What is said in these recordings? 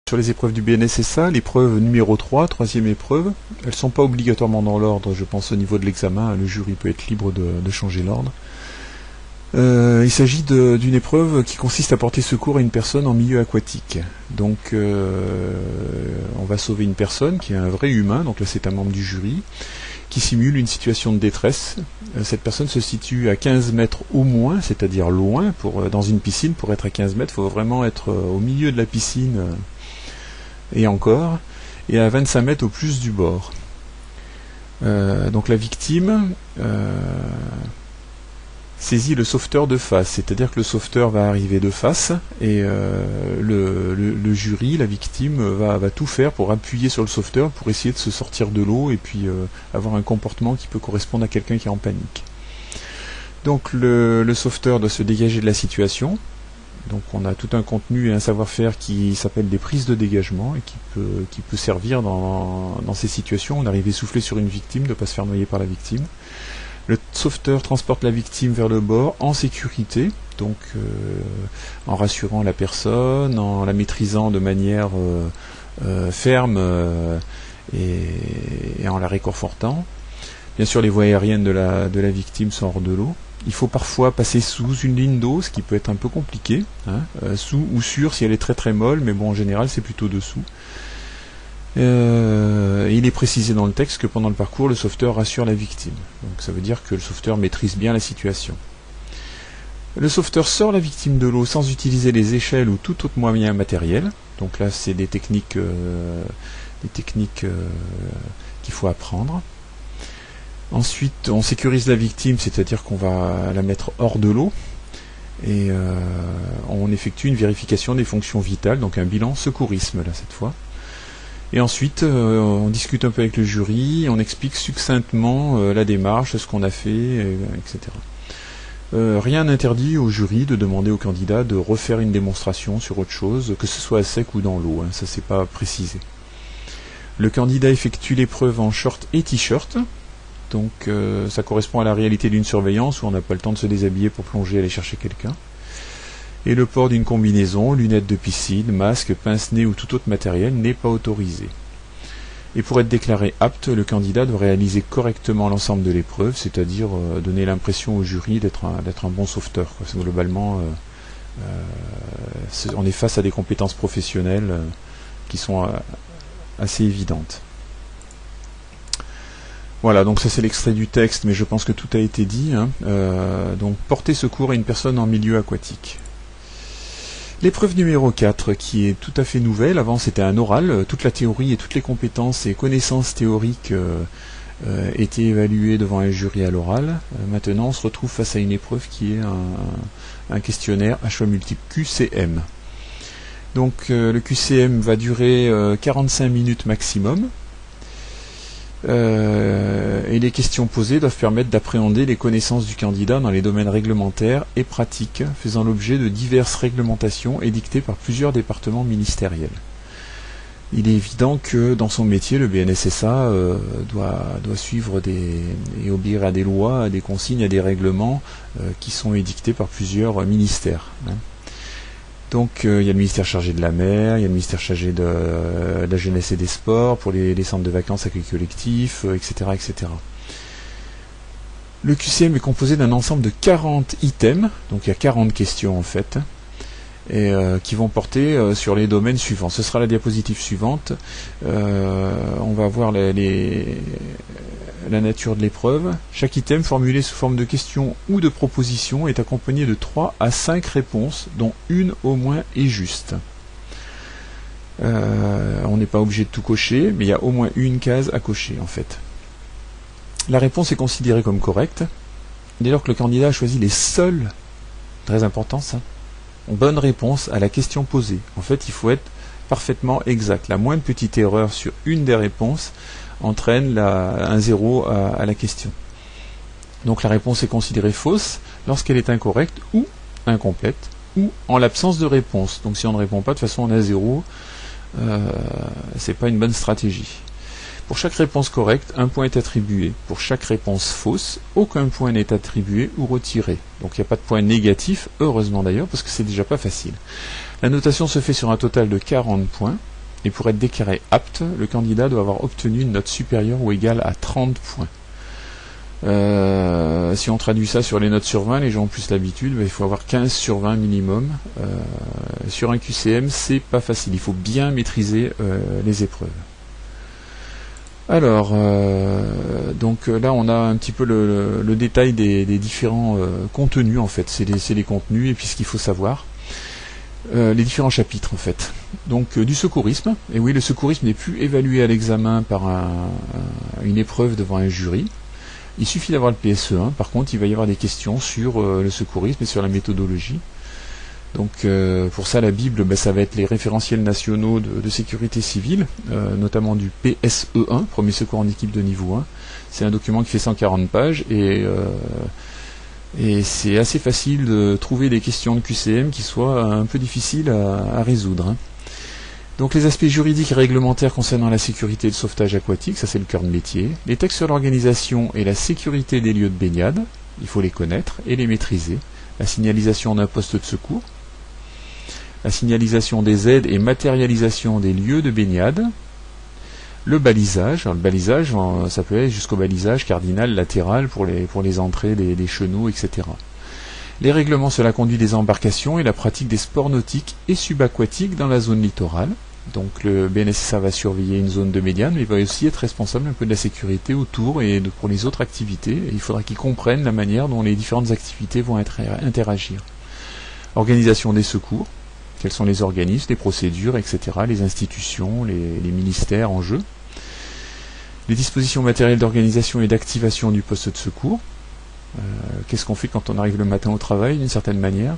Sur les épreuves du BNSSA, l'épreuve numéro 3, troisième épreuve, elles ne sont pas obligatoirement dans l'ordre, je pense au niveau de l'examen, le jury peut être libre de changer l'ordre. Il s'agit d'une épreuve qui consiste à porter secours à une personne en milieu aquatique. Donc on va sauver une personne qui est un vrai humain, donc là c'est un membre du jury, qui simule une situation de détresse. Cette personne se situe à 15 mètres au moins, c'est-à-dire loin, dans une piscine. Pour être à 15 mètres, il faut vraiment être au milieu de la piscine et encore, et à 25 mètres au plus du bord. Donc la victime saisit le sauveteur de face, c'est-à-dire que le sauveteur va arriver de face et le jury, la victime, va tout faire pour appuyer sur le sauveteur pour essayer de se sortir de l'eau et puis avoir un comportement qui peut correspondre à quelqu'un qui est en panique. Donc le sauveteur doit se dégager de la situation. Donc on a tout un contenu et un savoir-faire qui s'appelle des prises de dégagement et qui peut servir dans ces situations. On arrive essoufflé sur une victime, de ne pas se faire noyer par la victime. Le sauveteur transporte la victime vers le bord en sécurité, donc en rassurant la personne, en la maîtrisant de manière ferme et en la réconfortant. Bien sûr, les voies aériennes de la victime sont hors de l'eau. Il faut parfois passer sous une ligne d'eau, ce qui peut être un peu compliqué, sous ou sur si elle est très très molle, mais bon, en général c'est plutôt dessous. Il est précisé dans le texte que pendant le parcours, le sauveteur rassure la victime. Donc ça veut dire que le sauveteur maîtrise bien la situation. Le sauveteur sort la victime de l'eau sans utiliser les échelles ou tout autre moyen matériel. Donc là, c'est des techniques qu'il faut apprendre. Ensuite, on sécurise la victime, c'est-à-dire qu'on va la mettre hors de l'eau et on effectue une vérification des fonctions vitales, donc un bilan secourisme là cette fois. Et ensuite, on discute un peu avec le jury, on explique succinctement la démarche, ce qu'on a fait, etc. Rien n'interdit au jury de demander au candidat de refaire une démonstration sur autre chose, que ce soit à sec ou dans l'eau, ça c'est pas précisé. Le candidat effectue l'épreuve en short et t-shirt. Donc ça correspond à la réalité d'une surveillance où on n'a pas le temps de se déshabiller pour plonger et aller chercher quelqu'un. Et le port d'une combinaison, lunettes de piscine, masque, pince-nez ou tout autre matériel n'est pas autorisé. Et pour être déclaré apte, le candidat doit réaliser correctement l'ensemble de l'épreuve, c'est-à-dire donner l'impression au jury d'être un bon sauveteur. Globalement, on est face à des compétences professionnelles qui sont assez évidentes. Voilà, donc ça c'est l'extrait du texte, mais je pense que tout a été dit. Donc porter secours à une personne en milieu aquatique. L'épreuve numéro 4, qui est tout à fait nouvelle, avant c'était un oral, toute la théorie et toutes les compétences et connaissances théoriques étaient évaluées devant un jury à l'oral. Maintenant on se retrouve face à une épreuve qui est un questionnaire à choix multiple QCM. Donc le QCM va durer 45 minutes maximum. Et les questions posées doivent permettre d'appréhender les connaissances du candidat dans les domaines réglementaires et pratiques, faisant l'objet de diverses réglementations édictées par plusieurs départements ministériels. Il est évident que dans son métier, le BNSSA doit suivre et obéir à des lois, à des consignes, à des règlements qui sont édictés par plusieurs ministères. Donc il y a le ministère chargé de la mer, il y a le ministère chargé de la jeunesse et des sports, pour les centres de vacances, accueil collectif, etc., etc. Le QCM est composé d'un ensemble de 40 items, donc il y a 40 questions en fait, et qui vont porter sur les domaines suivants. Ce sera la diapositive suivante. On va voir la nature de l'épreuve. Chaque item formulé sous forme de question ou de proposition est accompagné de 3 à 5 réponses, dont une au moins est juste. On n'est pas obligé de tout cocher, mais il y a au moins une case à cocher en fait. La réponse est considérée comme correcte dès lors que le candidat a choisi les seules, très important ça, bonnes réponses à la question posée. En fait, il faut être parfaitement exact. La moindre petite erreur sur une des réponses entraîne un 0 à la question. Donc la réponse est considérée fausse lorsqu'elle est incorrecte ou incomplète ou en l'absence de réponse. Donc si on ne répond pas, de toute façon on a 0. C'est pas une bonne stratégie. Pour chaque réponse correcte, un point est attribué. Pour chaque réponse fausse, aucun point n'est attribué ou retiré. Donc il n'y a pas de point négatif, heureusement d'ailleurs, parce que c'est déjà pas facile. La notation se fait sur un total de 40 points. Et pour être déclaré apte, le candidat doit avoir obtenu une note supérieure ou égale à 30 points. Si on traduit ça sur les notes sur 20, les gens ont plus l'habitude, il faut avoir 15 sur 20 minimum. Sur un QCM, c'est pas facile, il faut bien maîtriser les épreuves. Alors, donc là on a un petit peu le détail des différents contenus en fait, c'est les contenus et puis ce qu'il faut savoir. Les différents chapitres en fait. Donc du secourisme, et oui le secourisme n'est plus évalué à l'examen par une épreuve devant un jury. Il suffit d'avoir le PSE1, par contre il va y avoir des questions sur le secourisme et sur la méthodologie. Donc pour ça la Bible, ça va être les référentiels nationaux de sécurité civile, notamment du PSE1, premier secours en équipe de niveau 1. C'est un document qui fait 140 pages et c'est assez facile de trouver des questions de QCM qui soient un peu difficiles à résoudre. Donc les aspects juridiques et réglementaires concernant la sécurité et le sauvetage aquatique, ça c'est le cœur de métier. Les textes sur l'organisation et la sécurité des lieux de baignade, il faut les connaître et les maîtriser. La signalisation d'un poste de secours, la signalisation des aides et matérialisation des lieux de baignade, le balisage. Alors, le balisage, ça peut aller jusqu'au balisage cardinal, latéral pour les entrées des chenaux, etc. Les règlements sur la conduite des embarcations et la pratique des sports nautiques et subaquatiques dans la zone littorale. Donc le BNSSA va surveiller une zone de médiane, mais il va aussi être responsable un peu de la sécurité autour et pour les autres activités. Et il faudra qu'ils comprennent la manière dont les différentes activités vont interagir. Organisation des secours, quels sont les organismes, les procédures, etc., les institutions, les ministères en jeu. Les dispositions matérielles d'organisation et d'activation du poste de secours. Qu'est-ce qu'on fait quand on arrive le matin au travail, d'une certaine manière.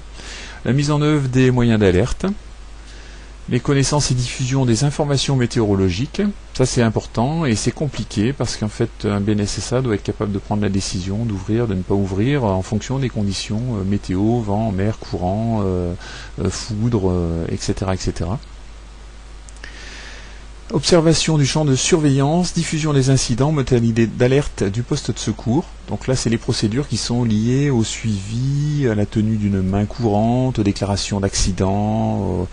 La mise en œuvre des moyens d'alerte. Les connaissances et diffusion des informations météorologiques, ça c'est important et c'est compliqué parce qu'en fait un BNSSA doit être capable de prendre la décision d'ouvrir, de ne pas ouvrir en fonction des conditions météo, vent, mer, courant, foudre, etc., etc. Observation du champ de surveillance, diffusion des incidents, modalité d'alerte du poste de secours. Donc là, c'est les procédures qui sont liées au suivi, à la tenue d'une main courante, aux déclarations d'accidents,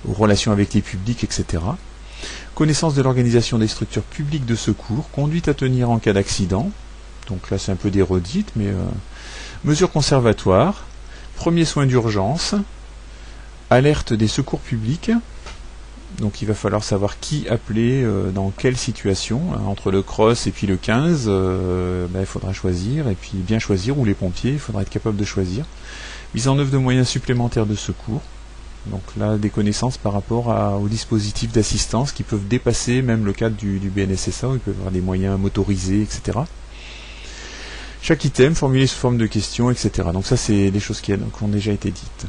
aux relations avec les publics, etc. Connaissance de l'organisation des structures publiques de secours, conduite à tenir en cas d'accident. Donc là, c'est un peu des redites, mais mesures conservatoires, premiers soins d'urgence, alerte des secours publics. Donc il va falloir savoir qui appeler dans quelle situation. Entre le CROSS et puis le 15, il faudra choisir, et puis bien choisir, ou les pompiers, il faudra être capable de choisir. Mise en œuvre de moyens supplémentaires de secours. Donc là, des connaissances par rapport aux dispositifs d'assistance qui peuvent dépasser même le cadre du BNSSA, où il peut y avoir des moyens motorisés, etc. Chaque item formulé sous forme de questions, etc. Donc ça, c'est des choses qui ont déjà été dites.